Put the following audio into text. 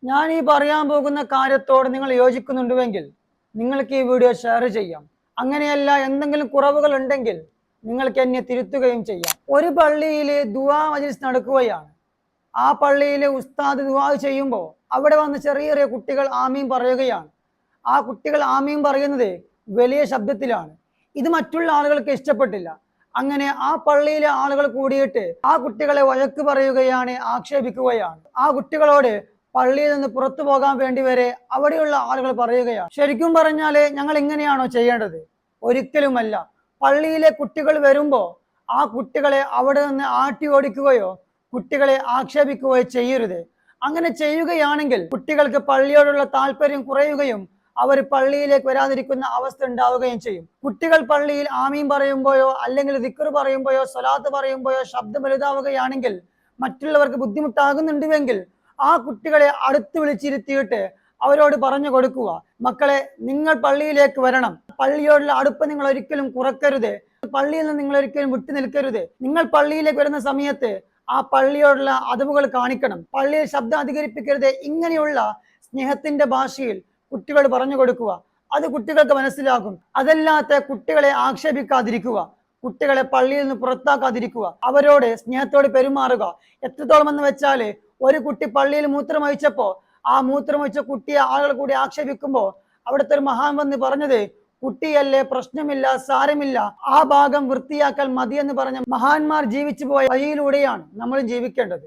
ഞാൻ ഈ പറയാൻ പോകുന്ന കാര്യത്തോട് നിങ്ങൾ യോജിക്കുന്നുണ്ടെങ്കിൽ നിങ്ങൾക്ക് ഈ വീഡിയോ ഷെയർ ചെയ്യാം. അങ്ങനെയല്ല എന്തെങ്കിലും കുറവുകൾ ഉണ്ടെങ്കിൽ നിങ്ങൾക്ക് എന്നെ തിരുത്തുകയും ചെയ്യാം. ഒരു പള്ളിയിൽ ദുആ മജ്‌ലിസ് നടക്കുകയാണ്. ആ പള്ളിയിലെ ഉസ്താദ് ദുആ ചെയ്യുമ്പോൾ അവിടെ വന്ന് ചെറിയ ചെറിയ കുട്ടികൾ ആമീൻ പറയുകയാണ്. ആ കുട്ടികൾ ആമീൻ പറയുന്നത് വലിയ ശബ്ദത്തിലാണ്. ഇത് മറ്റുള്ള ആളുകൾക്ക് ഇഷ്ടപ്പെട്ടില്ല. അങ്ങനെ ആ പള്ളിയിലെ ആളുകൾ കൂടിയിട്ട് ആ കുട്ടികളെ വഴക്ക് പറയുകയാണ്, ആക്ഷേപിക്കുകയാണ്. ആ കുട്ടികളോട് പള്ളിയിൽ നിന്ന് പുറത്തു പോകാൻ വേണ്ടി വരെ അവിടെയുള്ള ആളുകൾ പറയുകയാണ്. ശരിക്കും പറഞ്ഞാല് ഞങ്ങൾ ഇങ്ങനെയാണോ ചെയ്യേണ്ടത്? ഒരിക്കലുമല്ല. പള്ളിയിലെ കുട്ടികൾ വരുമ്പോൾ ആ കുട്ടികളെ അവിടെ നിന്ന് ആട്ടി ഓടിക്കുകയോ കുട്ടികളെ ആക്ഷേപിക്കുകയോ ചെയ്യരുത്. അങ്ങനെ ചെയ്യുകയാണെങ്കിൽ കുട്ടികൾക്ക് പള്ളിയോടുള്ള താല്പര്യം കുറയുകയും അവർ പള്ളിയിലേക്ക് വരാതിരിക്കുന്ന അവസ്ഥ ഉണ്ടാവുകയും ചെയ്യും. കുട്ടികൾ പള്ളിയിൽ ആമീൻ പറയുമ്പോഴോ അല്ലെങ്കിൽ ദിക്ർ പറയുമ്പോഴോ സ്വലാത്ത് പറയുമ്പോഴോ ശബ്ദം വലുതാവുകയാണെങ്കിൽ മറ്റുള്ളവർക്ക് ബുദ്ധിമുട്ടാകുന്നുണ്ടെങ്കിൽ ആ കുട്ടികളെ അടുത്ത് വിളിച്ചിരുത്തിയിട്ട് അവരോട് പറഞ്ഞു കൊടുക്കുക, മക്കളെ നിങ്ങൾ പള്ളിയിലേക്ക് വരണം, പള്ളിയോടുള്ള അടുപ്പ് നിങ്ങൾ ഒരിക്കലും കുറക്കരുത്, പള്ളിയിൽ നിന്ന് നിങ്ങൾ ഒരിക്കലും വിട്ടു നിൽക്കരുത്. നിങ്ങൾ പള്ളിയിലേക്ക് വരുന്ന സമയത്ത് ആ പള്ളിയോടുള്ള അതവുകൾ കാണിക്കണം, പള്ളിയിൽ ശബ്ദം അധികരിപ്പിക്കരുത്. ഇങ്ങനെയുള്ള സ്നേഹത്തിന്റെ ഭാഷയിൽ കുട്ടികൾ പറഞ്ഞു കൊടുക്കുക. അത് കുട്ടികൾക്ക് മനസ്സിലാകും. അതല്ലാത്ത കുട്ടികളെ ആക്ഷേപിക്കാതിരിക്കുക, കുട്ടികളെ പള്ളിയിൽ നിന്ന് പുറത്താക്കാതിരിക്കുക, അവരോട് സ്നേഹത്തോട് പെരുമാറുക. എത്രത്തോളം എന്ന് വെച്ചാല് ഒരു കുട്ടി പള്ളിയിൽ മൂത്രമൊഴിച്ചപ്പോ ആ മൂത്രമൊഴിച്ച കുട്ടിയെ ആളുകൾ കൂടി ആക്ഷേപിക്കുമ്പോ അവിടുത്തെ ഒരു മഹാൻ വന്ന് പറഞ്ഞത്, കുട്ടിയല്ലേ, പ്രശ്നമില്ല, സാരമില്ല, ആ ഭാഗം വൃത്തിയാക്കൽ മതിയെന്ന് പറഞ്ഞ മഹാന്മാർ ജീവിച്ചു പോയ വഴിയിലൂടെയാണ് നമ്മൾ ജീവിക്കേണ്ടത്.